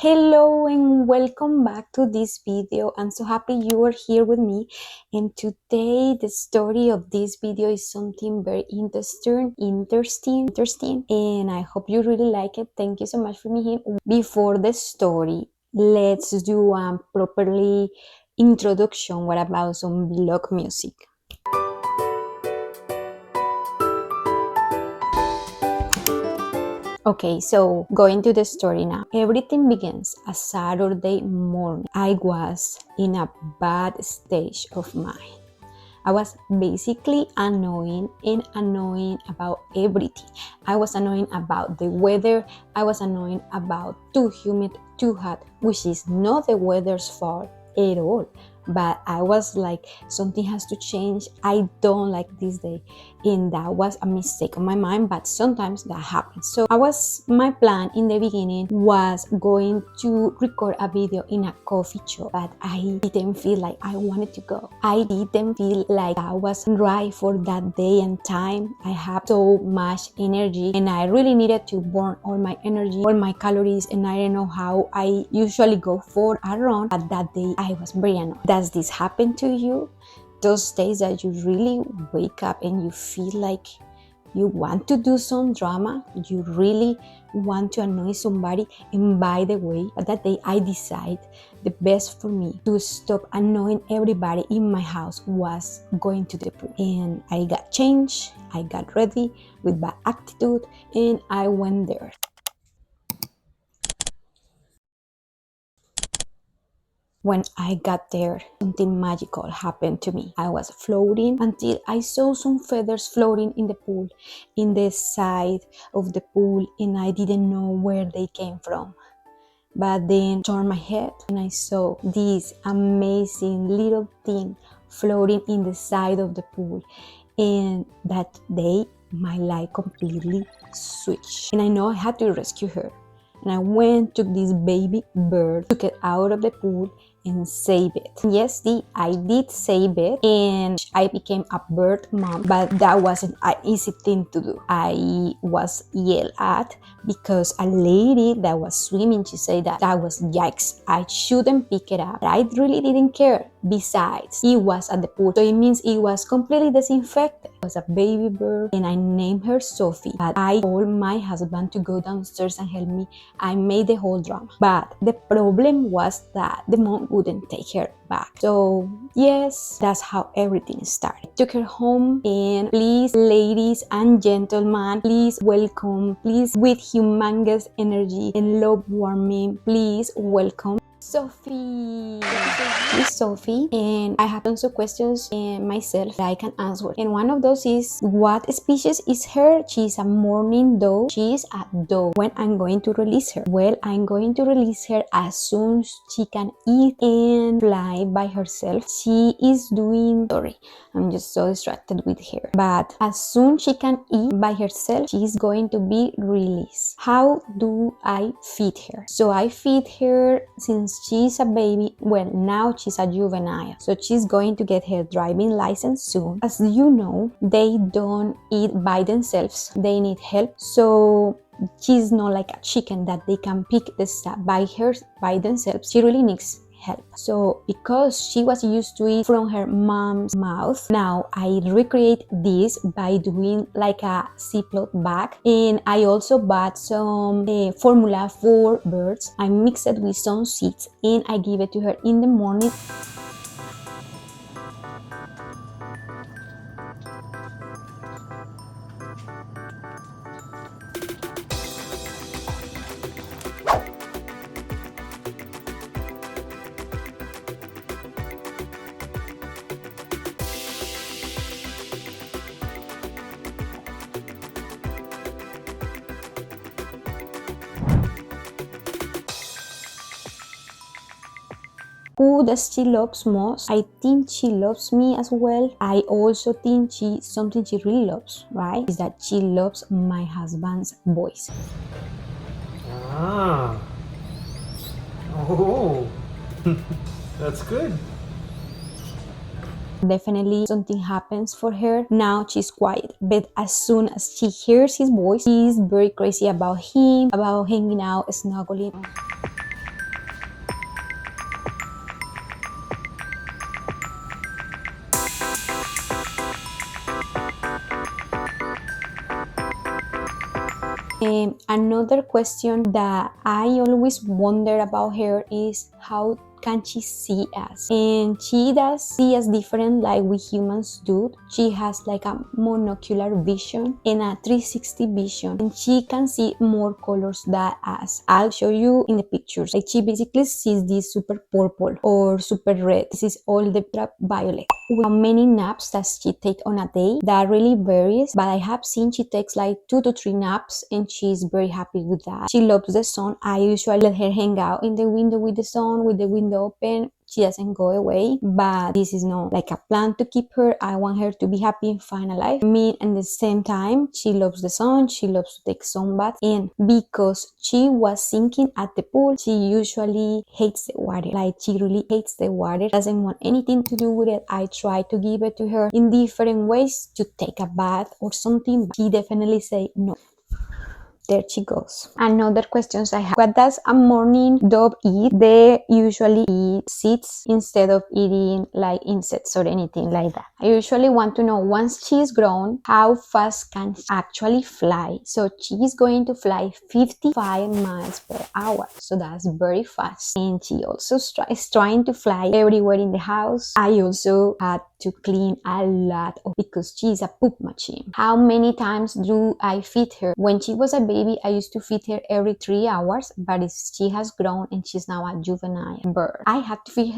Hello and welcome back to this video. I'm so happy you are here with me, and today the story of this video is something very interesting, and I hope you really like it. Thank you so much for being here. Before the story, let's do a properly introduction. What about some vlog music? Okay, so going to the story now. Everything begins a Saturday morning. I was in a bad stage of mind. I was basically annoying about everything. I was annoying about the weather. I was annoying about too humid, too hot, which is not the weather's fault at all. But I was like, something has to change. I don't like this day. And that was a mistake on my mind, but sometimes that happens. So my plan in the beginning was going to record a video in a coffee shop, but I didn't feel like I wanted to go. I didn't feel like I was right for that day and time. I have so much energy and I really needed to burn all my energy, all my calories, and I don't know how I usually go for a run, but that day I was very annoyed. Does this happen to you? Those days that you really wake up and you feel like you want to do some drama, you really want to annoy somebody. And by the way, that day I decided the best for me to stop annoying everybody in my house was going to the pool. And I got changed, I got ready with bad attitude, and I went there. When I got there, something magical happened to me. I was floating until I saw some feathers floating in the pool, in the side of the pool, and I didn't know where they came from. But then I turned my head and I saw this amazing little thing floating in the side of the pool. And that day, my life completely switched. And I know I had to rescue her. And I went, took this baby bird, took it out of the pool and saved it. Yes, I did save it and I became a bird mom, but that wasn't an easy thing to do. I was yelled at because a lady that was swimming, she said that was yikes. I shouldn't pick it up. I really didn't care. Besides, it was at the pool, so it means it was completely disinfected. It was a baby bird and I named her Sophie, but I told my husband to go downstairs and help me. I made the whole drama, but the problem was that the mom wouldn't take her back. So yes, that's how everything started. Took her home, and please, ladies and gentlemen, please welcome, please with humongous energy and love warming, please welcome Sophie. This is Sophie, and I have tons of questions myself that I can answer. And one of those is, what species is her? She's a mourning dove. She's a dove. When I'm going to release her? Well, I'm going to release her as soon as she can eat and fly by herself. She is doing, sorry, I'm just so distracted with her. But as soon as she can eat by herself, she's going to be released. How do I feed her? So I feed her since she's a baby. Well, now she's a juvenile, so she's going to get her driving license soon. As you know, they don't eat by themselves, they need help. So she's not like a chicken that they can pick the stuff by themselves. She really needs help. So because she was used to it from her mom's mouth, now I recreate this by doing like a Ziploc bag, and I also bought some formula for birds. I mix it with some seeds and I give it to her in the morning. Who does she loves most? I think she loves me as well. I also think something she really loves, right, is that she loves my husband's voice. Ah. Oh. That's good. Definitely something happens for her. Now she's quiet, but as soon as she hears his voice, she's very crazy about him, about hanging out, snuggling. Another question that I always wonder about her is how can she see us? And she does see us different like we humans do. She has like a monocular vision and a 360 vision, and she can see more colors than us. I'll show you in the pictures. Like she basically sees this super purple or super red. This is all the violet. How many naps does she take on a day? That really varies, but I have seen she takes like 2 to 3 naps and she's very happy with that. She loves the sun. I usually let her hang out in the window with the sun, with the window open. She doesn't go away, but this is not like a plan to keep her. I want her to be happy and fine alive. Me, at the same time, she loves the sun. She loves to take sunbaths, and because she was sinking at the pool, she usually hates the water. Like she really hates the water, doesn't want anything to do with it. I try to give it to her in different ways to take a bath or something, but she definitely say no. There she goes. Another questions I have. What does a morning dove eat? They usually eat seeds instead of eating like insects or anything like that. I usually want to know, once she's grown, how fast can she actually fly? So she's going to fly 55 miles per hour. So that's very fast. And she also is trying to fly everywhere in the house. I also had to clean a lot because she's a poop machine. How many times do I feed her? When she was a baby, I used to feed her every 3 hours, but she has grown and she's now a juvenile bird. I had to feed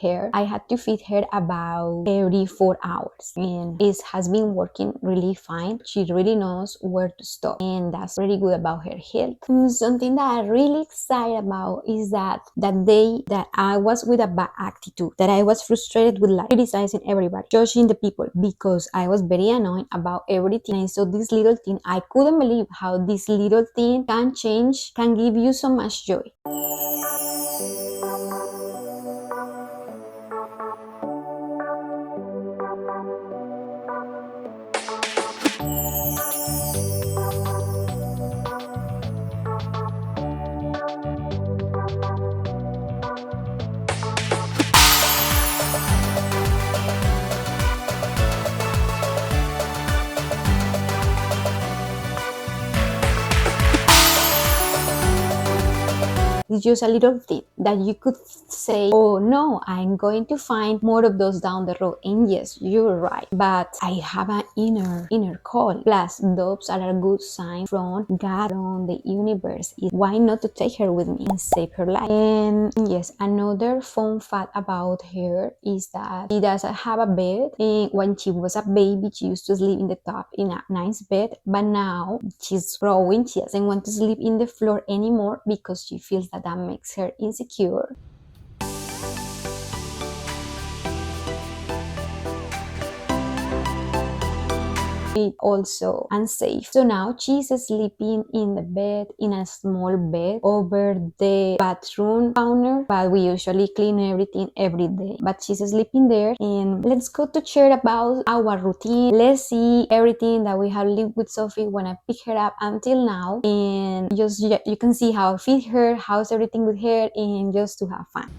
her. I had to feed her about every 4 hours, and it has been working really fine. She really knows where to stop, and that's really good about her health. Something that I'm really excited about is that day that I was with a bad attitude, that I was frustrated with life, criticizing everybody, judging the people, because I was very annoyed about everything. I saw this little thing. I couldn't believe how this little thing can change, can give you so much joy. It's just a little tip that you could say, oh no, I'm going to find more of those down the road. And yes, you're right, but I have an inner call. Plus, doves are a good sign from God, from the universe. Why not to take her with me and save her life? And yes, another fun fact about her is that she doesn't have a bed. And when she was a baby, she used to sleep in the top in a nice bed, but now she's growing. She doesn't want to sleep in the floor anymore because she feels that makes her insecure. It also unsafe. So now she's sleeping in the bed, in a small bed over the bathroom counter, but we usually clean everything every day. But she's sleeping there, and let's go to share about our routine. Let's see everything that we have lived with Sophie when I pick her up until now, and just you can see how I feed her, how's everything with her, and just to have fun.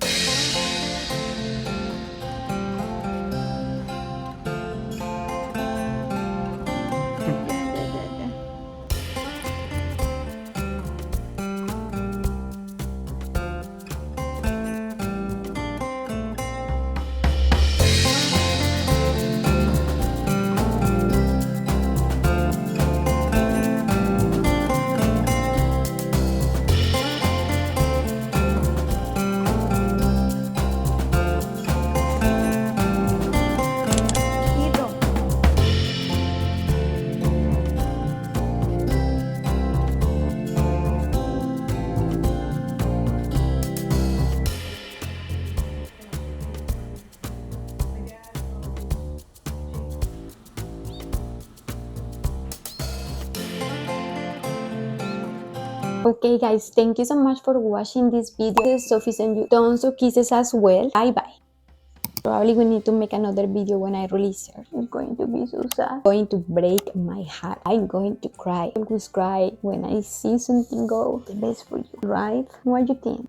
Okay guys, thank you so much for watching this video. Sophie sent you tons of kisses as well. Bye bye. Probably we need to make another video when I release her. It's going to be so sad. It's going to break my heart. I'm going to cry. I always cry when I see something go the best for you, right? What do you think?